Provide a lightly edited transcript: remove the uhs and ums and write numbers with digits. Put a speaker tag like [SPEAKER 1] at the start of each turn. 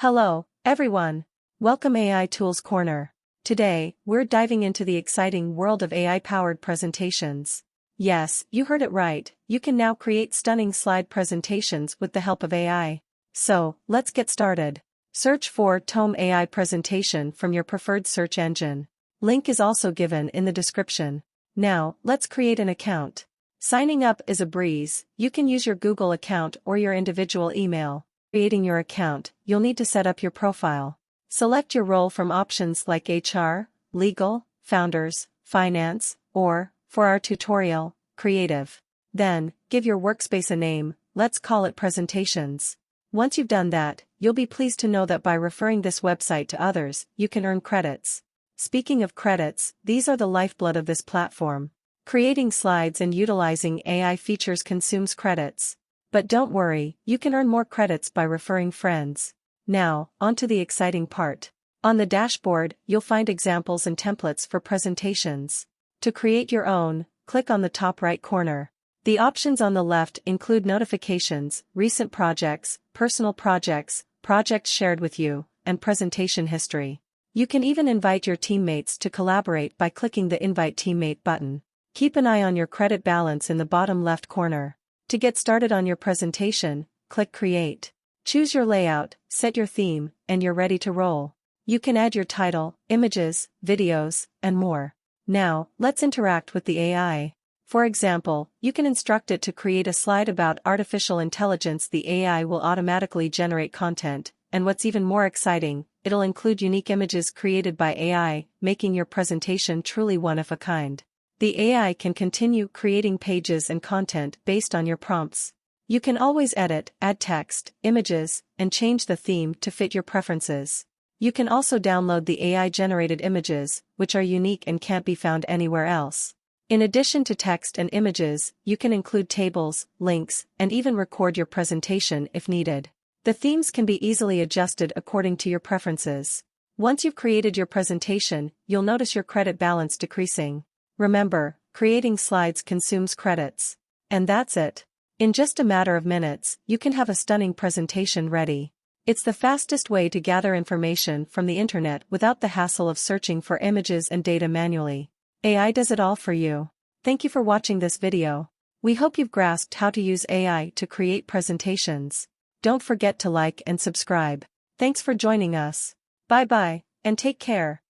[SPEAKER 1] Hello, everyone. Welcome AI Tools Corner. Today, we're diving into the exciting world of AI-powered presentations. Yes, you heard it right, you can now create stunning slide presentations with the help of AI. So, let's get started. Search for Tome AI Presentation from your preferred search engine. Link is also given in the description. Now, let's create an account. Signing up is a breeze. You can use your Google account or your individual email. Creating your account, you'll need to set up your profile. Select your role from options like HR, legal, founders, finance, or, for our tutorial, creative. Then, give your workspace a name, let's call it presentations. Once you've done that, you'll be pleased to know that by referring this website to others, you can earn credits. Speaking of credits, these are the lifeblood of this platform. Creating slides and utilizing AI features consumes credits. But don't worry, you can earn more credits by referring friends. Now, on to the exciting part. On the dashboard, you'll find examples and templates for presentations. To create your own, click on the top right corner. The options on the left include notifications, recent projects, personal projects, projects shared with you, and presentation history. You can even invite your teammates to collaborate by clicking the Invite Teammate button. Keep an eye on your credit balance in the bottom left corner. To get started on your presentation, click Create. Choose your layout, set your theme, and you're ready to roll. You can add your title, images, videos, and more. Now, let's interact with the AI. For example, you can instruct it to create a slide about artificial intelligence. The AI will automatically generate content, and what's even more exciting, it'll include unique images created by AI, making your presentation truly one of a kind. The AI can continue creating pages and content based on your prompts. You can always edit, add text, images, and change the theme to fit your preferences. You can also download the AI-generated images, which are unique and can't be found anywhere else. In addition to text and images, you can include tables, links, and even record your presentation if needed. The themes can be easily adjusted according to your preferences. Once you've created your presentation, you'll notice your credit balance decreasing. Remember, creating slides consumes credits. And that's it. In just a matter of minutes, you can have a stunning presentation ready. It's the fastest way to gather information from the internet without the hassle of searching for images and data manually. AI does it all for you. Thank you for watching this video. We hope you've grasped how to use AI to create presentations. Don't forget to like and subscribe. Thanks for joining us. Bye-bye, and take care.